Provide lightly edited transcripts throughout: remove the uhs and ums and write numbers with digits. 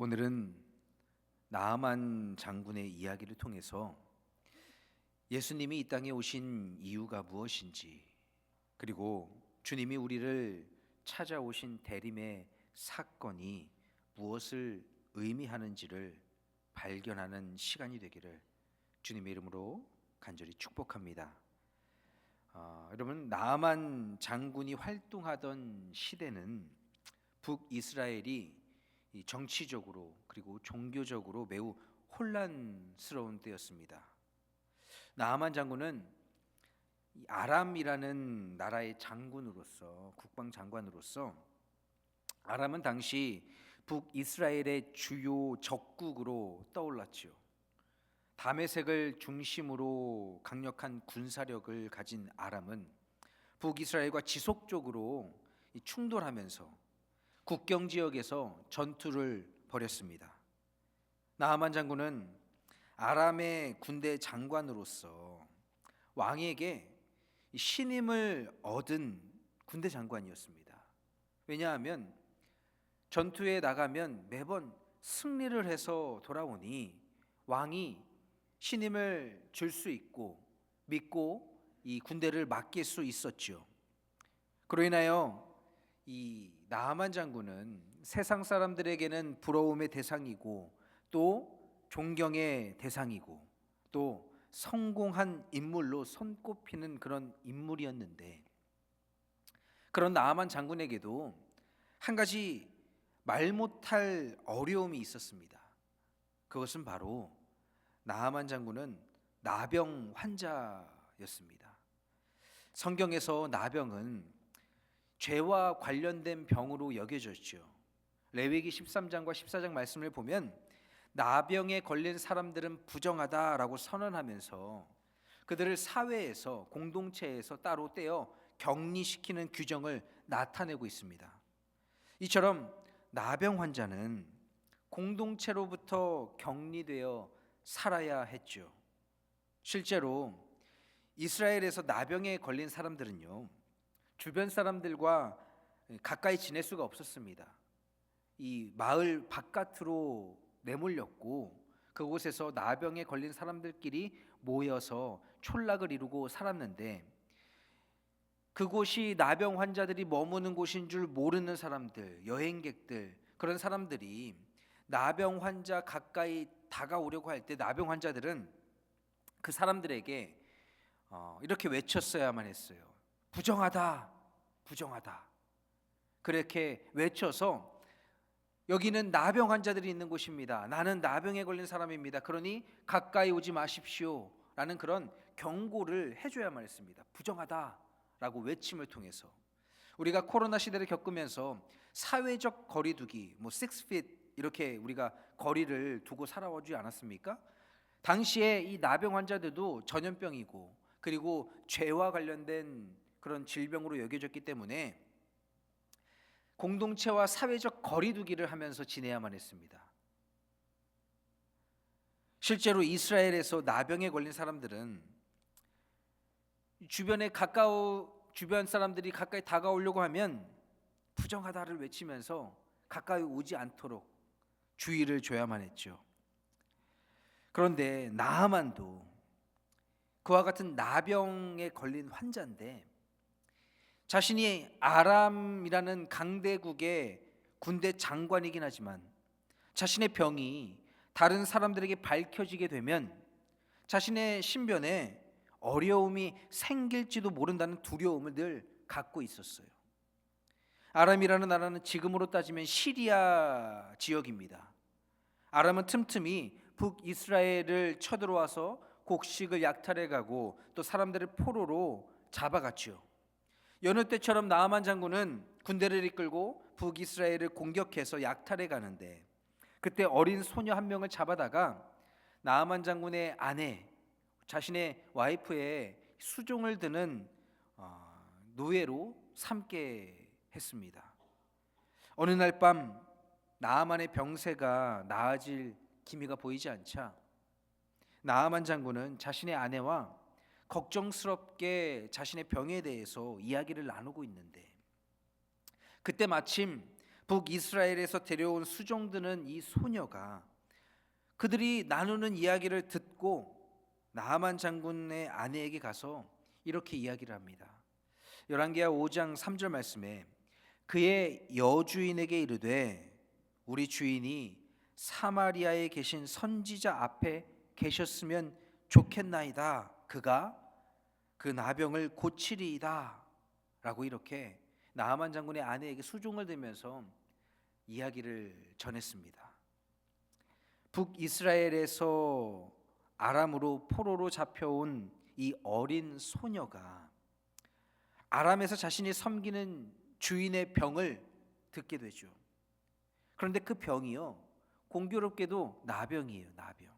오늘은 나아만 장군의 이야기를 통해서 예수님이 이 땅에 오신 이유가 무엇인지, 그리고 주님이 우리를 찾아오신 대림의 사건이 무엇을 의미하는지를 발견하는 시간이 되기를 주님의 이름으로 간절히 축복합니다. 여러분, 나아만 장군이 활동하던 시대는 북이스라엘이 이 정치적으로 그리고 종교적으로 매우 혼란스러운 때였습니다. 나아만 장군은 이 아람이라는 나라의 장군으로서, 국방 장관으로서, 아람은 당시 북이스라엘의 주요 적국으로 떠올랐지요. 다메섹을 중심으로 강력한 군사력을 가진 아람은 북이스라엘과 지속적으로 충돌하면서 국경 지역에서 전투를 벌였습니다. 나아만 장군은 아람의 군대 장관으로서 왕에게 신임을 얻은 군대 장관이었습니다. 왜냐하면 전투에 나가면 매번 승리를 해서 돌아오니 왕이 신임을 줄 수 있고 믿고 이 군대를 맡길 수 있었죠. 그로 인하여 이 나아만 장군은 세상 사람들에게는 부러움의 대상이고 또 존경의 대상이고 또 성공한 인물로 손꼽히는 그런 인물이었는데, 그런 나아만 장군에게도 한 가지 말 못할 어려움이 있었습니다. 그것은 바로 나아만 장군은 나병 환자였습니다. 성경에서 나병은 죄와 관련된 병으로 여겨졌죠. 레위기 13장과 14장 말씀을 보면 나병에 걸린 사람들은 부정하다라고 선언하면서 그들을 사회에서, 공동체에서 따로 떼어 격리시키는 규정을 나타내고 있습니다. 이처럼 나병 환자는 공동체로부터 격리되어 살아야 했죠. 실제로 이스라엘에서 나병에 걸린 사람들은요, 주변 사람들과 가까이 지낼 수가 없었습니다. 이 마을 바깥으로 내몰렸고 그곳에서 나병에 걸린 사람들끼리 모여서 촌락을 이루고 살았는데, 그곳이 나병 환자들이 머무는 곳인 줄 모르는 사람들, 여행객들, 그런 사람들이 나병 환자 가까이 다가오려고 할 때 나병 환자들은 그 사람들에게 이렇게 외쳤어야만 했어요. 부정하다, 부정하다. 그렇게 외쳐서 여기는 나병 환자들이 있는 곳입니다. 나는 나병에 걸린 사람입니다. 그러니 가까이 오지 마십시오. 라는 그런 경고를 해줘야만 했습니다. 부정하다라고 외침을 통해서. 우리가 코로나 시대를 겪으면서 사회적 거리두기, 6feet 이렇게 우리가 거리를 두고 살아오지 않았습니까? 당시에 이 나병 환자들도 전염병이고 그리고 죄와 관련된 그런 질병으로 여겨졌기 때문에 공동체와 사회적 거리두기를 하면서 지내야만 했습니다. 실제로 이스라엘에서 나병에 걸린 사람들은 주변 사람들이 가까이 다가오려고 하면 부정하다를 외치면서 가까이 오지 않도록 주의를 줘야만 했죠. 그런데 나아만도 그와 같은 나병에 걸린 환자인데, 자신이 아람이라는 강대국의 군대 장관이긴 하지만 자신의 병이 다른 사람들에게 밝혀지게 되면 자신의 신변에 어려움이 생길지도 모른다는 두려움을 늘 갖고 있었어요. 아람이라는 나라는 지금으로 따지면 시리아 지역입니다. 아람은 틈틈이 북이스라엘을 쳐들어와서 곡식을 약탈해가고 또 사람들을 포로로 잡아갔죠. 여느 때처럼 나아만 장군은 군대를 이끌고 북이스라엘을 공격해서 약탈해 가는데, 그때 어린 소녀 한 명을 잡아다가 나아만 장군의 아내, 자신의 와이프의 수종을 드는 노예로 삼게 했습니다. 어느 날 밤 나아만의 병세가 나아질 기미가 보이지 않자 나아만 장군은 자신의 아내와 걱정스럽게 자신의 병에 대해서 이야기를 나누고 있는데, 그때 마침 북이스라엘에서 데려온 수종드는 이 소녀가 그들이 나누는 이야기를 듣고 나아만 장군의 아내에게 가서 이렇게 이야기를 합니다. 열왕기하 5장 3절 말씀에 그의 여주인에게 이르되 우리 주인이 사마리아에 계신 선지자 앞에 계셨으면 좋겠나이다. 그가 그 나병을 고치리이다. 라고 이렇게 나아만 장군의 아내에게 수종을 들면서 이야기를 전했습니다. 북이스라엘에서 아람으로 포로로 잡혀온 이 어린 소녀가 아람에서 자신이 섬기는 주인의 병을 듣게 되죠. 그런데 그 병이요, 공교롭게도 나병이에요. 나병.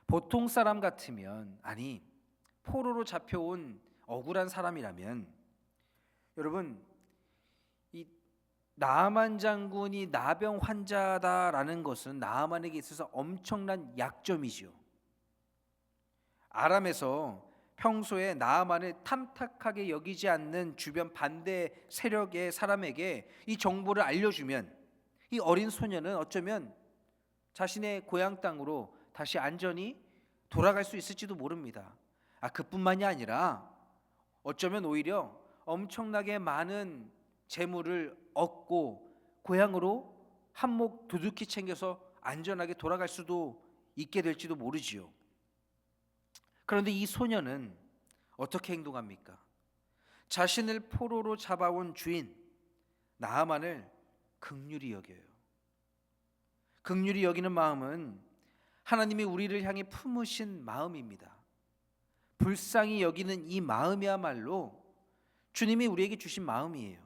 보통 사람 같으면, 아니 포로로 잡혀온 억울한 사람이라면, 여러분 이 나아만 장군이 나병 환자다라는 것은 나아만에게 있어서 엄청난 약점이죠. 아람에서 평소에 나아만을 탐탁하게 여기지 않는 주변 반대 세력의 사람에게 이 정보를 알려주면 이 어린 소녀는 어쩌면 자신의 고향 땅으로 다시 안전히 돌아갈 수 있을지도 모릅니다. 그뿐만이 아니라 어쩌면 오히려 엄청나게 많은 재물을 얻고 고향으로 한몫 두둑히 챙겨서 안전하게 돌아갈 수도 있게 될지도 모르지요. 그런데 이 소녀는 어떻게 행동합니까? 자신을 포로로 잡아온 주인 나아만을 긍휼히 여겨요. 긍휼히 여기는 마음은 하나님이 우리를 향해 품으신 마음입니다. 불쌍히 여기는 이 마음이야말로 주님이 우리에게 주신 마음이에요.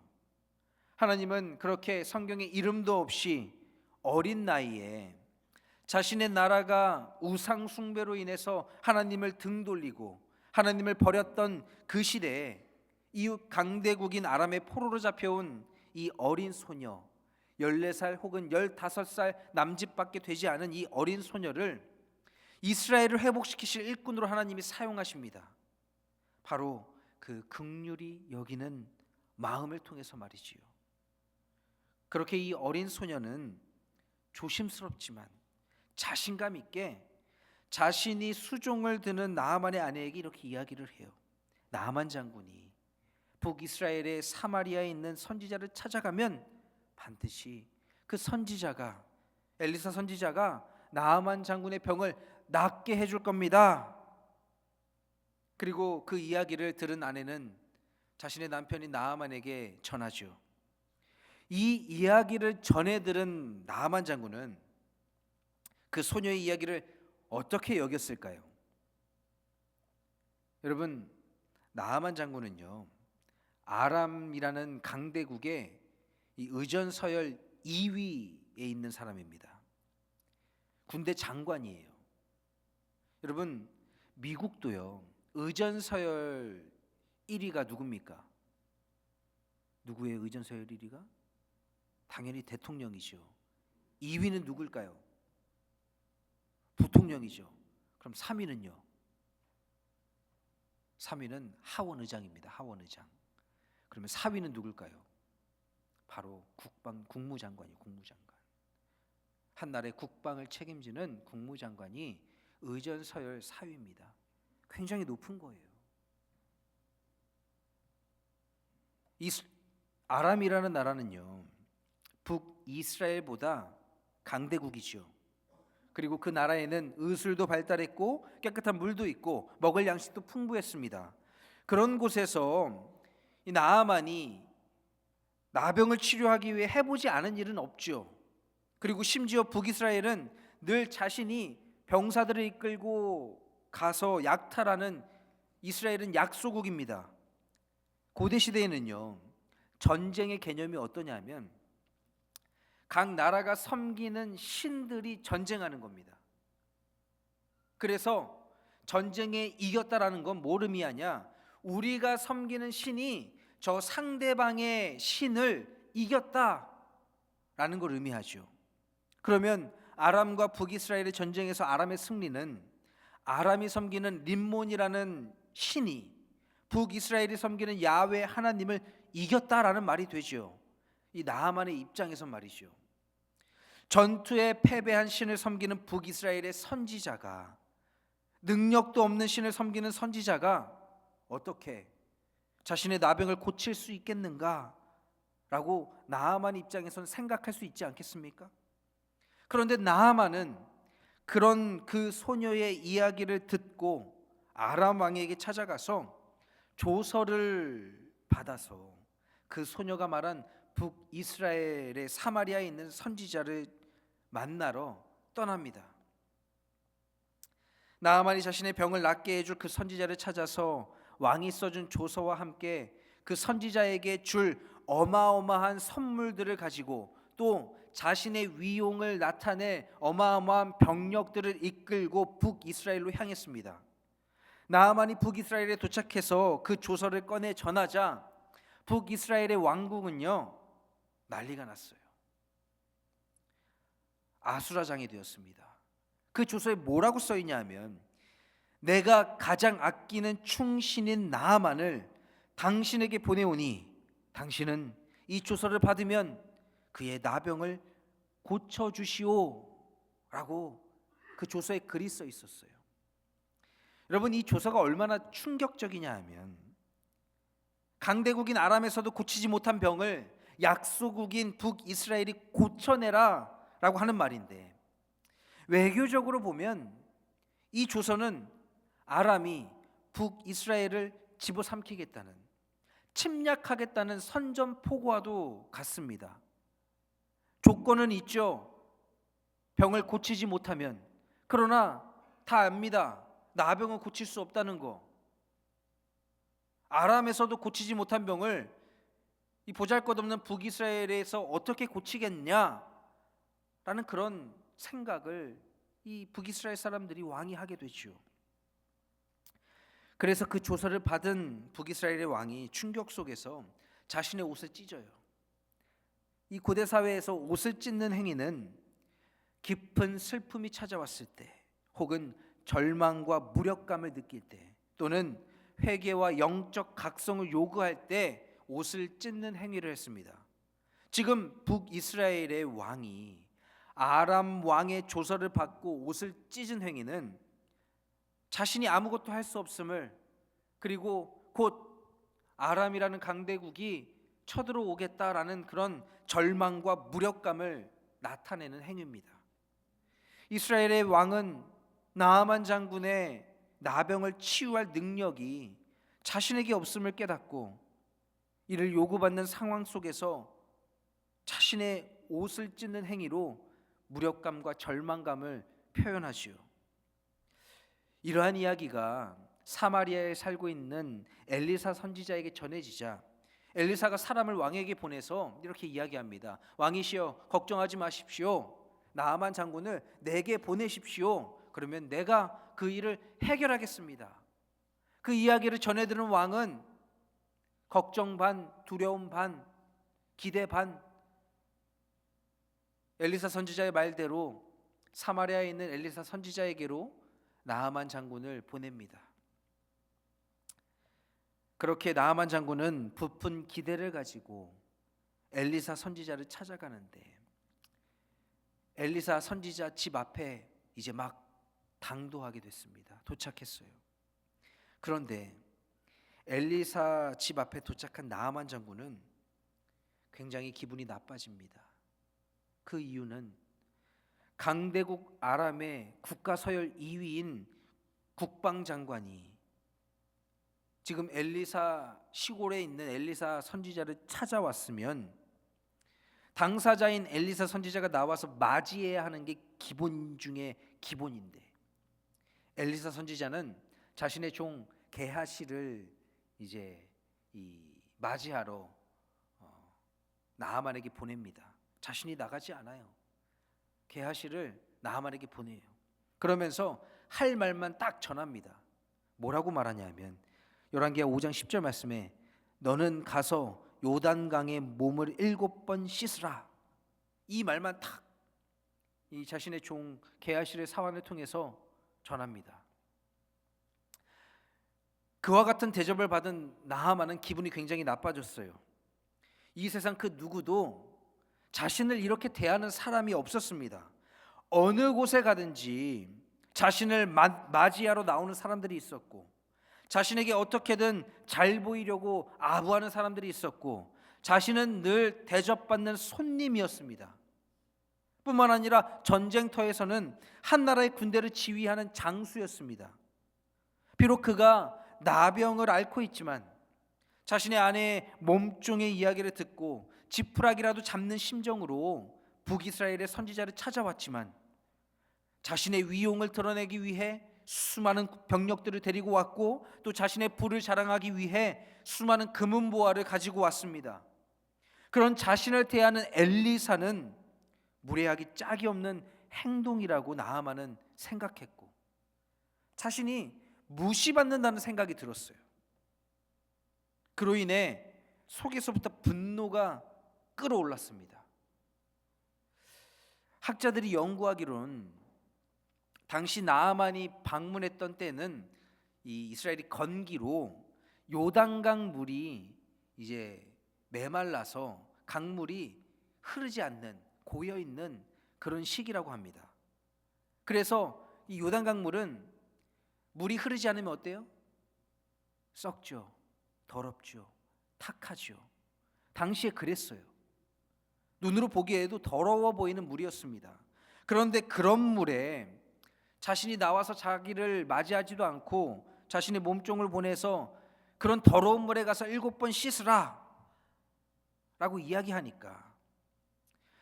하나님은 그렇게 성경에 이름도 없이 어린 나이에 자신의 나라가 우상 숭배로 인해서 하나님을 등 돌리고 하나님을 버렸던 그 시대에 이웃 강대국인 아람의 포로로 잡혀온 이 어린 소녀, 14살 혹은 15살 남짓밖에 되지 않은 이 어린 소녀를 이스라엘을 회복시키실 일꾼으로 하나님이 사용하십니다. 바로 그 긍휼히 여기는 마음을 통해서 말이지요. 그렇게 이 어린 소녀는 조심스럽지만 자신감 있게 자신이 수종을 드는 나아만의 아내에게 이렇게 이야기를 해요. 나아만 장군이 북이스라엘의 사마리아에 있는 선지자를 찾아가면 반드시 그 선지자가, 엘리사 선지자가 나아만 장군의 병을 낫게 해줄 겁니다. 그리고 그 이야기를 들은 아내는 자신의 남편인 나아만에게 전하죠. 이 이야기를 전해 들은 나아만 장군은 그 소녀의 이야기를 어떻게 여겼을까요? 여러분, 나아만 장군은요, 아람이라는 강대국의 이 의전서열 2위에 있는 사람입니다. 군대 장관이에요. 여러분, 미국도요, 의전서열 1위가 누굽니까? 누구의 의전서열 1위가? 당연히 대통령이죠. 2위는 누굴까요? 부통령이죠. 그럼 3위는요? 3위는 하원 의장입니다. 하원 의장. 그러면 4위는 누굴까요? 바로 국무장관이에요. 국무장관. 한 나라의 국방을 책임지는 국무장관이 의전서열 4위입니다. 굉장히 높은 거예요. 이 아람이라는 나라는요, 북이스라엘보다 강대국이죠. 그리고 그 나라에는 의술도 발달했고 깨끗한 물도 있고 먹을 양식도 풍부했습니다. 그런 곳에서 이 나아만이 나병을 치료하기 위해 해보지 않은 일은 없죠. 그리고 심지어 북이스라엘은 늘 자신이 병사들을 이끌고 가서 약탈하는, 이스라엘은 약소국입니다. 고대 시대에는요, 전쟁의 개념이 어떠냐면 각 나라가 섬기는 신들이 전쟁하는 겁니다. 그래서 전쟁에 이겼다라는 건 뭘 의미하냐? 우리가 섬기는 신이 저 상대방의 신을 이겼다라는 걸 의미하죠. 그러면 아람과 북이스라엘의 전쟁에서 아람의 승리는 아람이 섬기는 림몬이라는 신이 북이스라엘이 섬기는 야훼 하나님을 이겼다라는 말이 되죠. 이 나하만의 입장에서 말이죠. 전투에 패배한 신을 섬기는 북이스라엘의 선지자가, 능력도 없는 신을 섬기는 선지자가 어떻게 자신의 나병을 고칠 수 있겠는가? 라고 나하만 입장에서는 생각할 수 있지 않겠습니까? 그런데 나하만은 그런 그 소녀의 이야기를 듣고 아람 왕에게 찾아가서 조서를 받아서 그 소녀가 말한 북이스라엘의 사마리아에 있는 선지자를 만나러 떠납니다. 나하만이 자신의 병을 낫게 해줄 그 선지자를 찾아서 왕이 써준 조서와 함께 그 선지자에게 줄 어마어마한 선물들을 가지고 또 자신의 위용을 나타낼 어마어마한 병력들을 이끌고 북이스라엘로 향했습니다. 나하만이 북이스라엘에 도착해서 그 조서를 꺼내 전하자 북이스라엘의 왕국은요 난리가 났어요. 아수라장이 되었습니다. 그 조서에 뭐라고 써 있냐면, 내가 가장 아끼는 충신인 나하만을 당신에게 보내오니 당신은 이 조서를 받으면 그의 나병을 고쳐주시오 라고 그 조서에 글이 써 있었어요. 여러분, 이 조서가 얼마나 충격적이냐 하면, 강대국인 아람에서도 고치지 못한 병을 약소국인 북이스라엘이 고쳐내라 라고 하는 말인데, 외교적으로 보면 이 조서는 아람이 북이스라엘을 집어삼키겠다는, 침략하겠다는 선전포고와도 같습니다. 조건은 있죠. 병을 고치지 못하면. 그러나 다 압니다. 나병은 고칠 수 없다는 거. 아람에서도 고치지 못한 병을 이 보잘것없는 북이스라엘에서 어떻게 고치겠냐라는 그런 생각을 이 북이스라엘 사람들이 왕이 하게 되죠. 그래서 그 조서를 받은 북이스라엘의 왕이 충격 속에서 자신의 옷을 찢어요. 이 고대 사회에서 옷을 찢는 행위는 깊은 슬픔이 찾아왔을 때, 혹은 절망과 무력감을 느낄 때, 또는 회개와 영적 각성을 요구할 때 옷을 찢는 행위를 했습니다. 지금 북이스라엘의 왕이 아람 왕의 조서를 받고 옷을 찢은 행위는 자신이 아무것도 할 수 없음을, 그리고 곧 아람이라는 강대국이 쳐들어오겠다라는 그런 절망과 무력감을 나타내는 행위입니다. 이스라엘의 왕은 나하만 장군의 나병을 치유할 능력이 자신에게 없음을 깨닫고 이를 요구받는 상황 속에서 자신의 옷을 찢는 행위로 무력감과 절망감을 표현하지요. 이러한 이야기가 사마리아에 살고 있는 엘리사 선지자에게 전해지자 엘리사가 사람을 왕에게 보내서 이렇게 이야기합니다. 왕이시여, 걱정하지 마십시오. 나하만 장군을 내게 보내십시오. 그러면 내가 그 일을 해결하겠습니다. 그 이야기를 전해 들은 왕은 걱정 반, 두려움 반, 기대 반, 엘리사 선지자의 말대로 사마리아에 있는 엘리사 선지자에게로 나하만 장군을 보냅니다. 그렇게 나하만 장군은 부푼 기대를 가지고 엘리사 선지자를 찾아가는데, 엘리사 선지자 집 앞에 이제 막 당도하게 됐습니다. 도착했어요. 그런데 엘리사 집 앞에 도착한 나하만 장군은 굉장히 기분이 나빠집니다. 그 이유는 강대국 아람의 국가 서열 2위인 국방장관이 지금 엘리사 시골에 있는 엘리사 선지자를 찾아왔으면 당사자인 엘리사 선지자가 나와서 맞이해야 하는 게 기본 중에 기본인데, 엘리사 선지자는 자신의 종 게하시를 이제 맞이하러 나하만에게 보냅니다. 자신이 나가지 않아요. 게하시를 나하만에게 보내요. 그러면서 할 말만 딱 전합니다. 뭐라고 말하냐면 열왕기하 5장 10절 말씀에 너는 가서 요단강에 몸을 7번 씻으라. 이 말만 딱 이 자신의 종 게하시의 사환을 통해서 전합니다. 그와 같은 대접을 받은 나하만은 기분이 굉장히 나빠졌어요. 이 세상 그 누구도 자신을 이렇게 대하는 사람이 없었습니다. 어느 곳에 가든지 자신을 맞이하러 나오는 사람들이 있었고, 자신에게 어떻게든 잘 보이려고 아부하는 사람들이 있었고, 자신은 늘 대접받는 손님이었습니다. 뿐만 아니라 전쟁터에서는 한 나라의 군대를 지휘하는 장수였습니다. 비록 그가 나병을 앓고 있지만 자신의 아내의 몸종의 이야기를 듣고 지푸라기라도 잡는 심정으로 북이스라엘의 선지자를 찾아왔지만, 자신의 위용을 드러내기 위해 수많은 병력들을 데리고 왔고, 또 자신의 부를 자랑하기 위해 수많은 금은보화를 가지고 왔습니다. 그런 자신을 대하는 엘리사는 무례하기 짝이 없는 행동이라고 나아만은 생각했고, 자신이 무시받는다는 생각이 들었어요. 그로 인해 속에서부터 분노가 끓어올랐습니다. 학자들이 연구하기로는 당시 나아만이 방문했던 때는 이 이스라엘이 건기로 요단강 물이 이제 메말라서 강물이 흐르지 않는, 고여 있는 그런 시기라고 합니다. 그래서 이 요단강 물은 물이 흐르지 않으면 어때요? 썩죠, 더럽죠, 탁하죠. 당시에 그랬어요. 눈으로 보기에도 더러워 보이는 물이었습니다. 그런데 그런 물에 자신이 나와서 자기를 맞이하지도 않고 자신의 몸종을 보내서 그런 더러운 물에 가서 7번 씻으라 라고 이야기하니까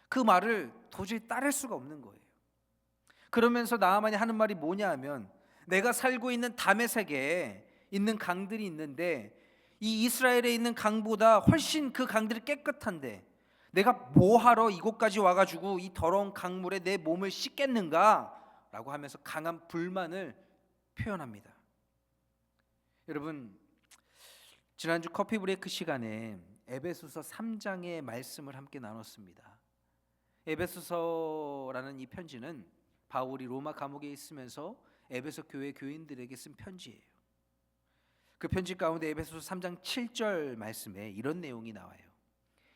그 말을 도저히 따를 수가 없는 거예요. 그러면서 나아만이 하는 말이 뭐냐 하면, 내가 살고 있는 다메섹에 있는 강들이 있는데 이 이스라엘에 있는 강보다 훨씬 그 강들이 깨끗한데 내가 뭐하러 이곳까지 와가지고 이 더러운 강물에 내 몸을 씻겠는가 라고 하면서 강한 불만을 표현합니다. 여러분, 지난주 커피 브레이크 시간에 에베소서 3장의 말씀을 함께 나눴습니다. 에베소서라는 이 편지는 바울이 로마 감옥에 있으면서 에베소 교회 교인들에게 쓴 편지예요. 그 편지 가운데 에베소서 3장 7절 말씀에 이런 내용이 나와요.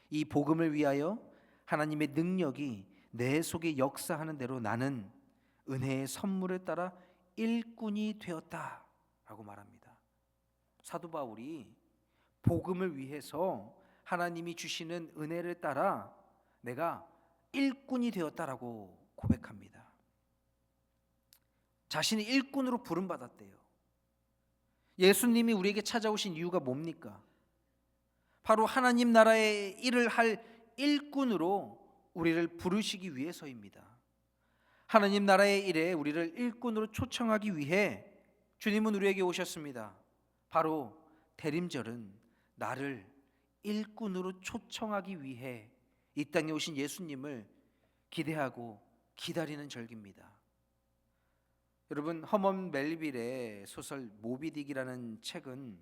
이 복음을 위하여 하나님의 능력이 내 속에 역사하는 대로 나는 은혜의 선물을 따라 일꾼이 되었다 라고 말합니다. 사도 바울이 복음을 위해서 하나님이 주시는 은혜를 따라 내가 일꾼이 되었다라고 고백합니다. 자신이 일꾼으로 부름받았대요. 예수님이 우리에게 찾아오신 이유가 뭡니까? 바로 하나님 나라의 일을 할 일꾼으로 우리를 부르시기 위해서입니다. 하나님 나라의 일에 우리를 일꾼으로 초청하기 위해 주님은 우리에게 오셨습니다. 바로 대림절은 나를 일꾼으로 초청하기 위해 이 땅에 오신 예수님을 기대하고 기다리는 절기입니다. 여러분, 허먼 멜빌의 소설 모비딕이라는 책은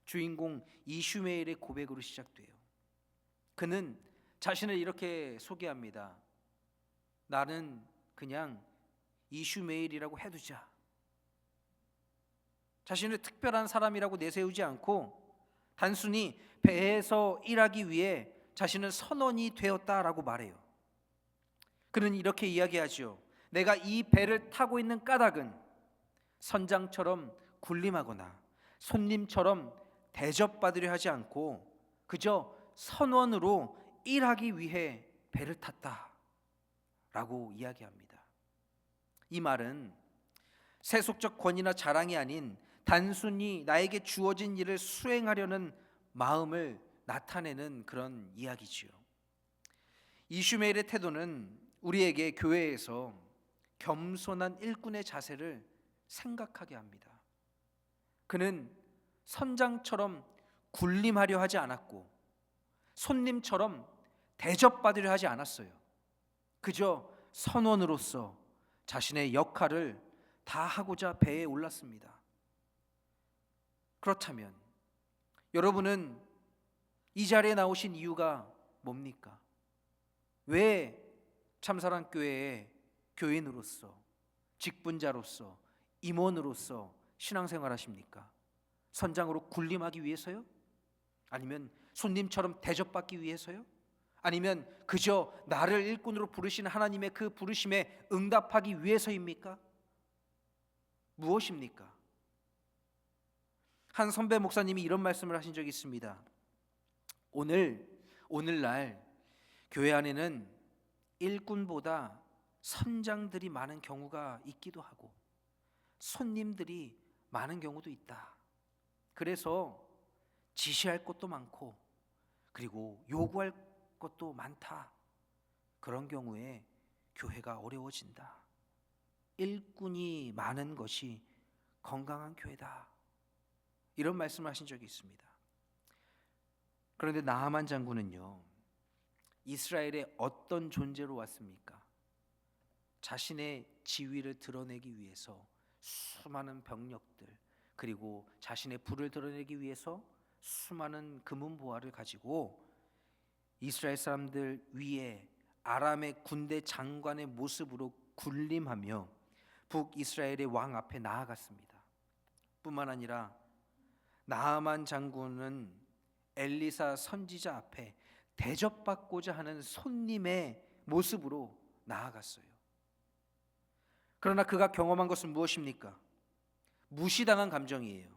주인공 이슈메일의 고백으로 시작돼요. 그는 자신을 이렇게 소개합니다. 나는 그냥 이슈메일이라고 해두자. 자신을 특별한 사람이라고 내세우지 않고 단순히 배에서 일하기 위해 자신은 선원이 되었다라고 말해요. 그는 이렇게 이야기하죠. 내가 이 배를 타고 있는 까닭은 선장처럼 군림하거나 손님처럼 대접받으려 하지 않고 그저 선원으로 일하기 위해 배를 탔다라고 이야기합니다. 이 말은 세속적 권위나 자랑이 아닌 단순히 나에게 주어진 일을 수행하려는 마음을 나타내는 그런 이야기지요. 이슈메일의 태도는 우리에게 교회에서 겸손한 일꾼의 자세를 생각하게 합니다. 그는 선장처럼 군림하려 하지 않았고 손님처럼 대접받으려 하지 않았어요. 그저 선원으로서 자신의 역할을 다 하고자 배에 올랐습니다. 그렇다면 여러분은 이 자리에 나오신 이유가 뭡니까? 왜 참사랑교회의 교인으로서, 직분자로서, 임원으로서 신앙생활 하십니까? 선장으로 군림하기 위해서요? 아니면 손님처럼 대접받기 위해서요? 아니면 그저 나를 일꾼으로 부르신 하나님의 그 부르심에 응답하기 위해서입니까? 무엇입니까? 한 선배 목사님이 이런 말씀을 하신 적이 있습니다. 오늘날 교회 안에는 일꾼보다 선장들이 많은 경우가 있기도 하고 손님들이 많은 경우도 있다. 그래서 지시할 것도 많고 그리고 요구할 것도 많다. 그런 경우에 교회가 어려워진다. 일꾼이 많은 것이 건강한 교회다. 이런 말씀을 하신 적이 있습니다. 그런데 나하만 장군은요, 이스라엘의 어떤 존재로 왔습니까? 자신의 지위를 드러내기 위해서 수많은 병력들, 그리고 자신의 부를 드러내기 위해서 수많은 금은보화를 가지고 이스라엘 사람들 위에 아람의 군대 장관의 모습으로 군림하며 북이스라엘의 왕 앞에 나아갔습니다. 뿐만 아니라 나하만 장군은 엘리사 선지자 앞에 대접받고자 하는 손님의 모습으로 나아갔어요. 그러나 그가 경험한 것은 무엇입니까? 무시당한 감정이에요.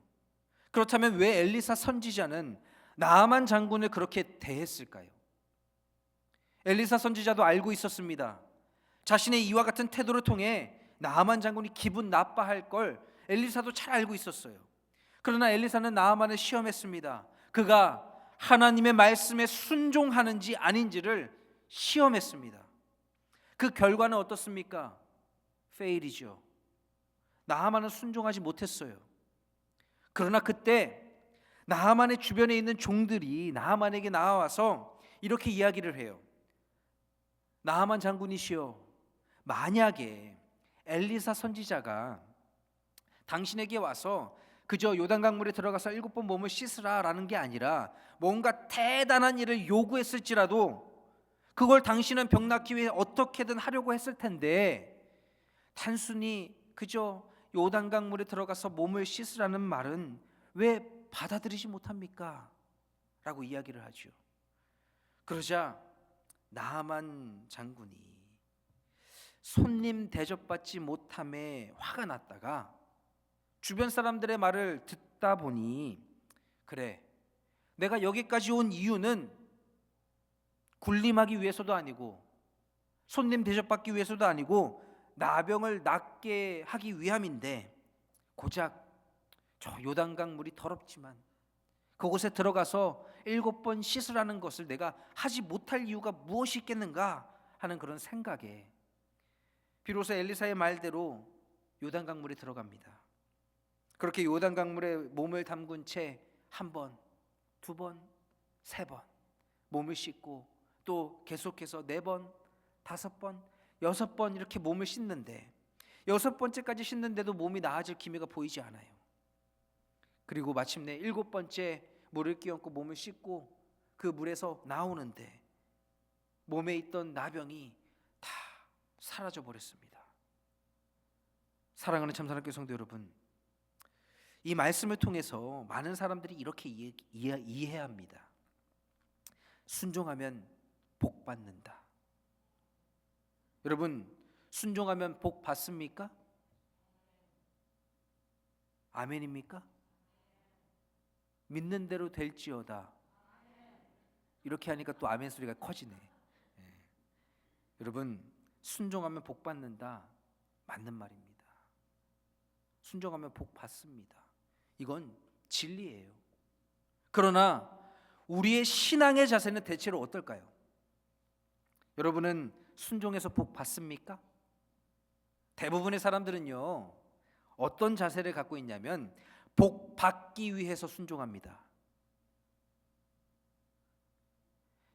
그렇다면 왜 엘리사 선지자는 나하만 장군을 그렇게 대했을까요? 엘리사 선지자도 알고 있었습니다. 자신의 이와 같은 태도를 통해 나하만 장군이 기분 나빠할 걸 엘리사도 잘 알고 있었어요. 그러나 엘리사는 나하만을 시험했습니다. 그가 하나님의 말씀에 순종하는지 아닌지를 시험했습니다. 그 결과는 어떻습니까? 페일이죠. 나하만은 순종하지 못했어요. 그러나 그때 나하만의 주변에 있는 종들이 나하만에게 나와서 이렇게 이야기를 해요. 나하만 장군이시여, 만약에 엘리사 선지자가 당신에게 와서 그저 요단강물에 들어가서 7번 몸을 씻으라라는 게 아니라 뭔가 대단한 일을 요구했을지라도 그걸 당신은 병 낫기 위해 어떻게든 하려고 했을 텐데 단순히 그저 요단강물에 들어가서 몸을 씻으라는 말은 왜 받아들이지 못합니까? 라고 이야기를 하죠. 그러자 나하만 장군이 손님 대접받지 못함에 화가 났다가 주변 사람들의 말을 듣다 보니 그래, 내가 여기까지 온 이유는 군림하기 위해서도 아니고 손님 대접받기 위해서도 아니고 나병을 낫게 하기 위함인데 고작 저 요단강 물이 더럽지만 그곳에 들어가서 7번 씻으라는 것을 내가 하지 못할 이유가 무엇이 있겠는가 하는 그런 생각에 비로소 엘리사의 말대로 요단강 물에 들어갑니다. 그렇게 요단강 물에 몸을 담근 채 1번, 2번, 3번 몸을 씻고 또 계속해서 4번, 5번, 6번 이렇게 몸을 씻는데 6번째까지 씻는데도 몸이 나아질 기미가 보이지 않아요. 그리고 마침내 7번째 물을 끼얹고 몸을 씻고 그 물에서 나오는데 몸에 있던 나병이 다 사라져 버렸습니다. 사랑하는 참사랑교회 성도 여러분, 이 말씀을 통해서 많은 사람들이 이렇게 이해합니다. 순종하면 복 받는다. 여러분, 순종하면 복 받습니까? 아멘입니까? 믿는 대로 될지어다. 이렇게 하니까 또 아멘 소리가 커지네. 여러분, 순종하면 복 받는다. 맞는 말입니다. 순종하면 복 받습니다. 이건 진리예요. 그러나 우리의 신앙의 자세는 대체로 어떨까요? 여러분은 순종해서 복 받습니까? 대부분의 사람들은요, 어떤 자세를 갖고 있냐면 복 받기 위해서 순종합니다.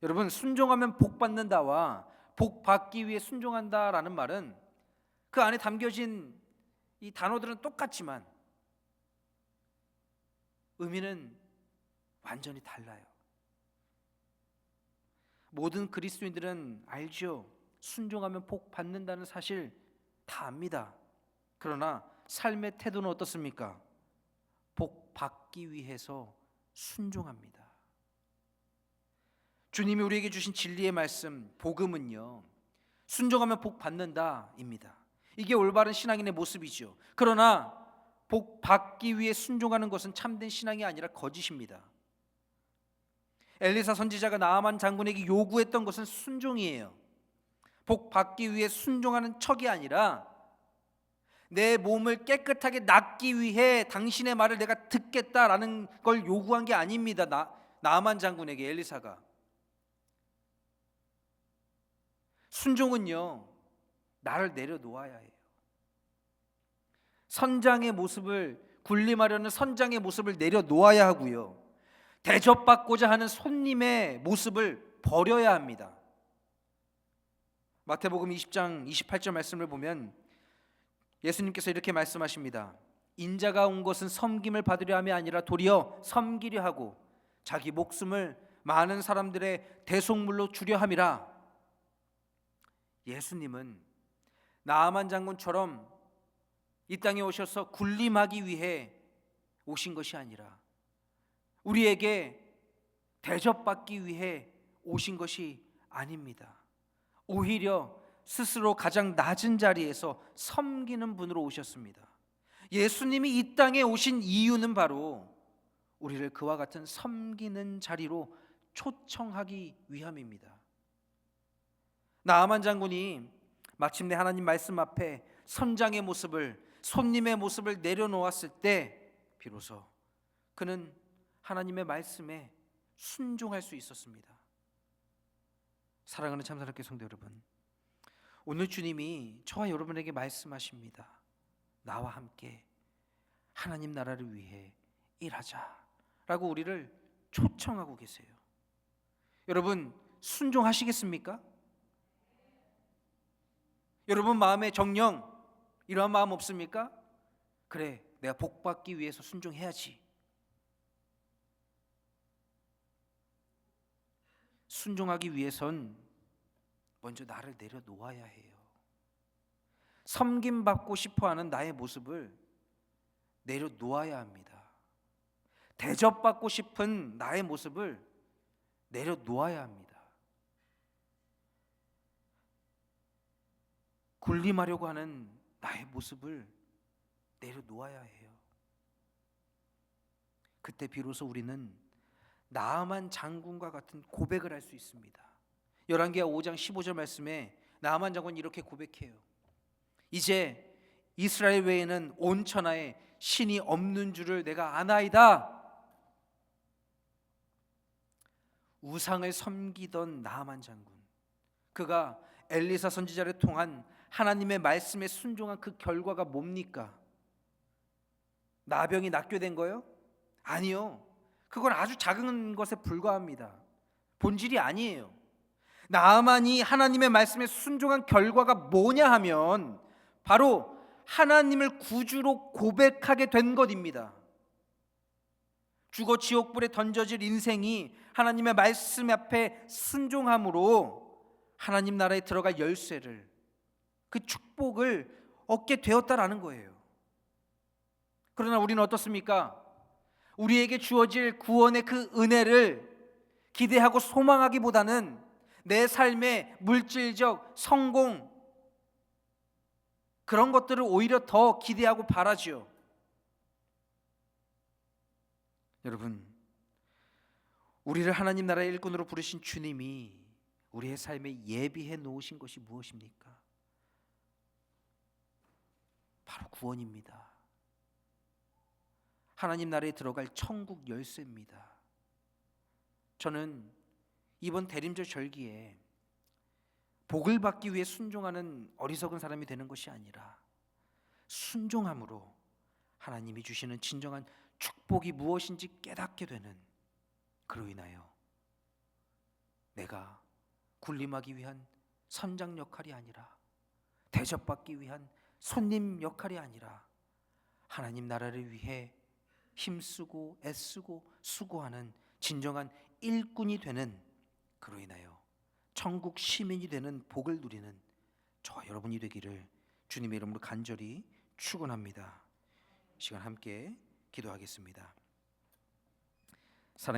여러분, 순종하면 복 받는다와 복 받기 위해 순종한다라는 말은 그 안에 담겨진 이 단어들은 똑같지만 의미는 완전히 달라요. 모든 그리스도인들은 알죠. 순종하면 복 받는다는 사실 다 압니다. 그러나 삶의 태도는 어떻습니까? 복 받기 위해서 순종합니다. 주님이 우리에게 주신 진리의 말씀, 복음은요, 순종하면 복 받는다입니다. 이게 올바른 신앙인의 모습이죠. 그러나 복 받기 위해 순종하는 것은 참된 신앙이 아니라 거짓입니다. 엘리사 선지자가 나아만 장군에게 요구했던 것은 순종이에요. 복 받기 위해 순종하는 척이 아니라 내 몸을 깨끗하게 낫기 위해 당신의 말을 내가 듣겠다라는 걸 요구한 게 아닙니다. 나아만 장군에게 엘리사가. 순종은요, 나를 내려놓아야 해요. 선장의 모습을, 군림하려는 선장의 모습을 내려놓아야 하고요, 대접받고자 하는 손님의 모습을 버려야 합니다. 마태복음 20장 28절 말씀을 보면 예수님께서 이렇게 말씀하십니다. 인자가 온 것은 섬김을 받으려 함이 아니라 도리어 섬기려 하고 자기 목숨을 많은 사람들의 대속물로 주려 함이라. 예수님은 나아만 장군처럼 이 땅에 오셔서 군림하기 위해 오신 것이 아니라 우리에게 대접받기 위해 오신 것이 아닙니다. 오히려 스스로 가장 낮은 자리에서 섬기는 분으로 오셨습니다. 예수님이 이 땅에 오신 이유는 바로 우리를 그와 같은 섬기는 자리로 초청하기 위함입니다. 나아만 장군이 마침내 하나님 말씀 앞에 선장의 모습을, 손님의 모습을 내려놓았을 때 비로소 그는 하나님의 말씀에 순종할 수 있었습니다. 사랑하는 참사랑교회 성도 여러분, 오늘 주님이 저와 여러분에게 말씀하십니다. 나와 함께 하나님 나라를 위해 일하자라고 우리를 초청하고 계세요. 여러분, 순종하시겠습니까? 여러분 마음에 정녕 이러한 마음 없습니까? 그래, 내가 복 받기 위해서 순종해야지. 순종하기 위해선 먼저 나를 내려놓아야 해요. 섬김받고 싶어하는 나의 모습을 내려놓아야 합니다. 대접받고 싶은 나의 모습을 내려놓아야 합니다. 군림하려고 하는 나의 모습을 내려놓아야 해요. 그때 비로소 우리는 나아만 장군과 같은 고백을 할 수 있습니다. 열왕기하 5장 15절 말씀에 나아만 장군이 이렇게 고백해요. 이제 이스라엘 외에는 온 천하에 신이 없는 줄을 내가 아나이다. 우상을 섬기던 나아만 장군, 그가 엘리사 선지자를 통한 하나님의 말씀에 순종한 그 결과가 뭡니까? 나병이 낫게 된 거요? 아니요. 그건 아주 작은 것에 불과합니다. 본질이 아니에요. 나아만이 하나님의 말씀에 순종한 결과가 뭐냐 하면 바로 하나님을 구주로 고백하게 된 것입니다. 죽어 지옥불에 던져질 인생이 하나님의 말씀 앞에 순종함으로 하나님 나라에 들어갈 열쇠를, 그 축복을 얻게 되었다라는 거예요. 그러나 우리는 어떻습니까? 우리에게 주어질 구원의 그 은혜를 기대하고 소망하기보다는 내 삶의 물질적 성공, 그런 것들을 오히려 더 기대하고 바라지요. 여러분, 우리를 하나님 나라의 일꾼으로 부르신 주님이 우리의 삶에 예비해 놓으신 것이 무엇입니까? 바로 구원입니다. 하나님 나라에 들어갈 천국 열쇠입니다. 저는 이번 대림절 절기에 복을 받기 위해 순종하는 어리석은 사람이 되는 것이 아니라 순종함으로 하나님이 주시는 진정한 축복이 무엇인지 깨닫게 되는, 그로 인하여 내가 군림하기 위한 선장 역할이 아니라, 대접받기 위한 손님 역할이 아니라 하나님 나라를 위해 힘쓰고 애쓰고 수고하는 진정한 일꾼이 되는, 그로 인하여 천국 시민이 되는 복을 누리는 저와 여러분이 되기를 주님의 이름으로 간절히 축원합니다. 시간 함께 기도하겠습니다. 사랑의